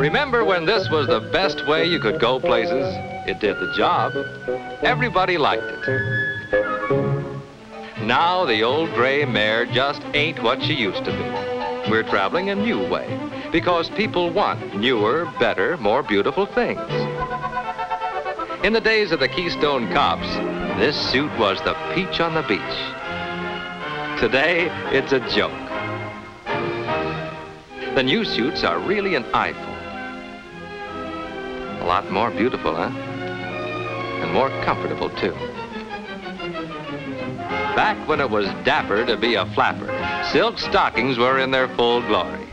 Remember when this was the best way you could go places? It did the job. Everybody liked it. Now the old gray mare just ain't what she used to be. We're traveling a new way because people want newer, better, more beautiful things. In the days of the Keystone Cops, this suit was the peach on the beach. Today, it's a joke. The new suits are really an eyeful. A lot more beautiful, huh? And more comfortable, too. Back when it was dapper to be a flapper, silk stockings were in their full glory.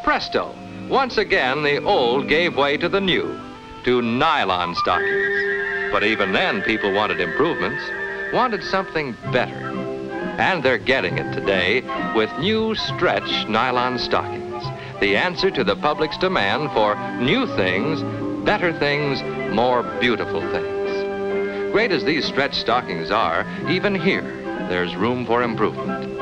Presto! Once again, the old gave way to the new, to nylon stockings. But even then, people wanted improvements, wanted something better. And they're getting it today with new stretch nylon stockings, the answer to the public's demand for new things, better things, more beautiful things. Great as these stretch stockings are, even here, there's room for improvement.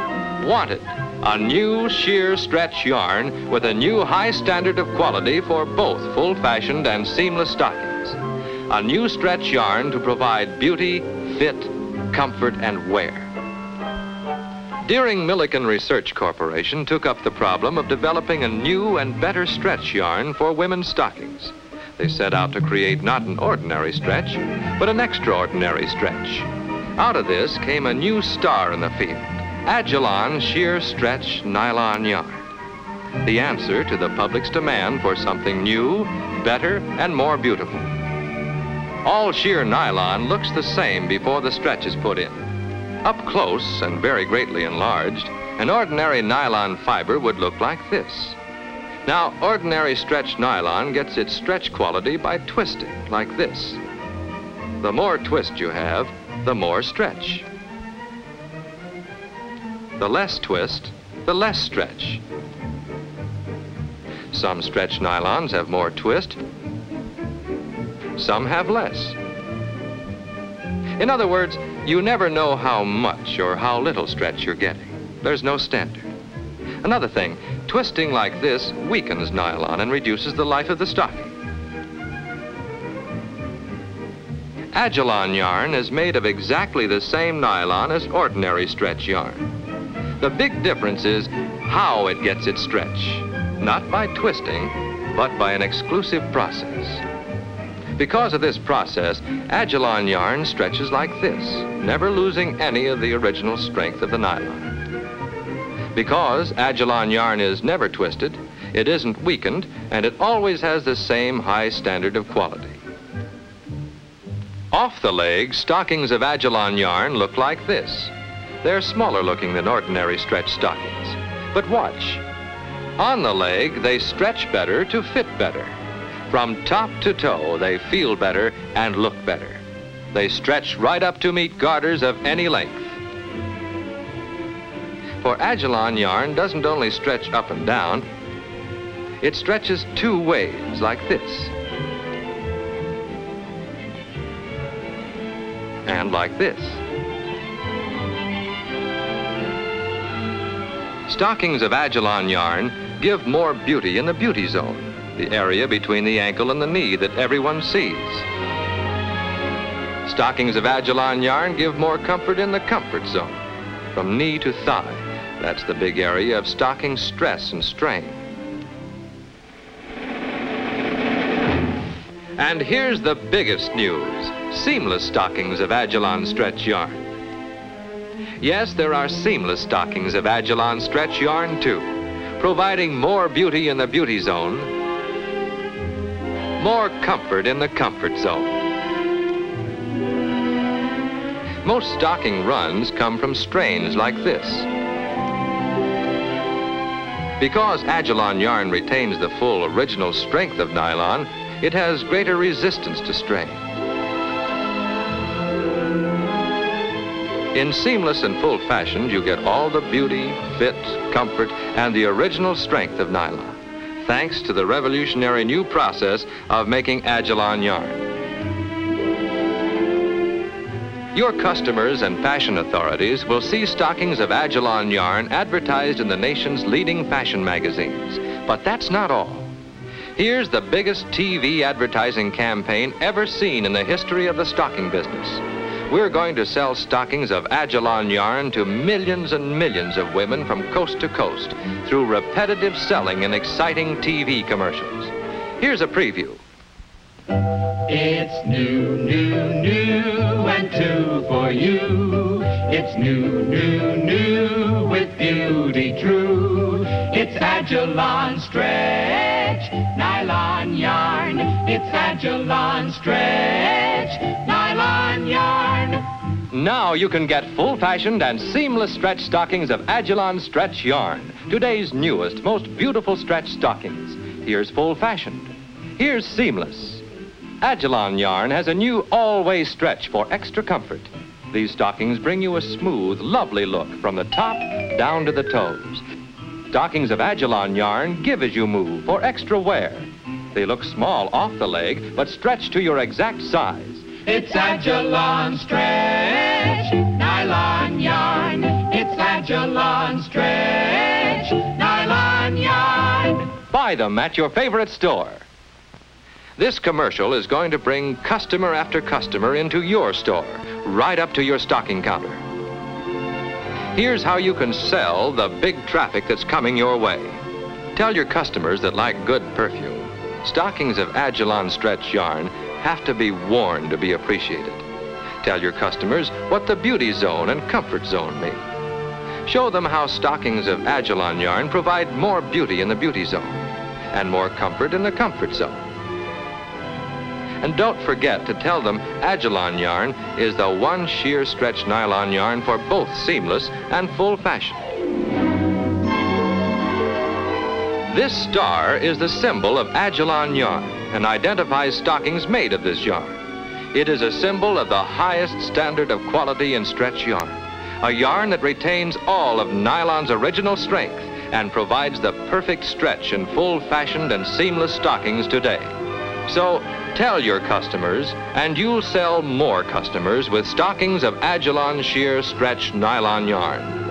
Wanted, a new sheer stretch yarn with a new high standard of quality for both full-fashioned and seamless stockings. A new stretch yarn to provide beauty, fit, comfort, and wear. Deering Milliken Research Corporation took up the problem of developing a new and better stretch yarn for women's stockings. They set out to create not an ordinary stretch, but an extraordinary stretch. Out of this came a new star in the field, Agilon Sheer Stretch Nylon Yarn. The answer to the public's demand for something new, better, and more beautiful. All sheer nylon looks the same before the stretch is put in. Up close and very greatly enlarged, an ordinary nylon fiber would look like this. Now, ordinary stretch nylon gets its stretch quality by twisting, like this. The more twist you have, the more stretch. The less twist, the less stretch. Some stretch nylons have more twist, some have less. In other words, you never know how much or how little stretch you're getting. There's no standard. Another thing, twisting like this weakens nylon and reduces the life of the stocking. Agilon yarn is made of exactly the same nylon as ordinary stretch yarn. The big difference is how it gets its stretch, not by twisting, but by an exclusive process. Because of this process, Agilon yarn stretches like this, never losing any of the original strength of the nylon. Because Agilon yarn is never twisted, it isn't weakened, and it always has the same high standard of quality. Off the leg, stockings of Agilon yarn look like this. They're smaller looking than ordinary stretch stockings. But watch. On the leg, they stretch better to fit better. From top to toe, they feel better and look better. They stretch right up to meet garters of any length. For Agilon yarn doesn't only stretch up and down, it stretches two ways, like this. And like this. Stockings of Agilon yarn give more beauty in the beauty zone, the area between the ankle and the knee that everyone sees. Stockings of Agilon yarn give more comfort in the comfort zone, from knee to thigh. That's the big area of stocking stress and strain. And here's the biggest news, seamless stockings of Agilon stretch yarn. Yes, there are seamless stockings of Agilon stretch yarn too, providing more beauty in the beauty zone, more comfort in the comfort zone. Most stocking runs come from strains like this. Because Agilon yarn retains the full original strength of nylon, it has greater resistance to strain. In seamless and full-fashioned, you get all the beauty, fit, comfort, and the original strength of nylon, thanks to the revolutionary new process of making Agilon yarn. Your customers and fashion authorities will see stockings of Agilon yarn advertised in the nation's leading fashion magazines. But that's not all. Here's the biggest TV advertising campaign ever seen in the history of the stocking business. We're going to sell stockings of Agilon yarn to millions and millions of women from coast to coast through repetitive selling and exciting TV commercials. Here's a preview. It's new, new, new, and two for you. It's new, new, new, with beauty true. It's Agilon stretch, nylon yarn. It's Agilon stretch, nylon yarn. Now you can get full-fashioned and seamless stretch stockings of Agilon stretch yarn, today's newest, most beautiful stretch stockings. Here's full-fashioned. Here's seamless. Agilon yarn has a new all-way stretch for extra comfort. These stockings bring you a smooth, lovely look from the top down to the toes. Stockings of Agilon yarn give as you move for extra wear. They look small off the leg, but stretch to your exact size. It's Agilon stretch, nylon yarn. It's Agilon stretch, nylon yarn. Buy them at your favorite store. This commercial is going to bring customer after customer into your store, right up to your stocking counter. Here's how you can sell the big traffic that's coming your way. Tell your customers that like good perfume, stockings of Agilon stretch yarn have to be worn to be appreciated. Tell your customers what the beauty zone and comfort zone mean. Show them how stockings of Agilon yarn provide more beauty in the beauty zone and more comfort in the comfort zone. And don't forget to tell them Agilon yarn is the one sheer stretch nylon yarn for both seamless and full fashion. This star is the symbol of Agilon yarn and identifies stockings made of this yarn. It is a symbol of the highest standard of quality in stretch yarn, a yarn that retains all of nylon's original strength and provides the perfect stretch in full-fashioned and seamless stockings today. So, tell your customers, and you'll sell more customers with stockings of Agilon sheer stretch nylon yarn.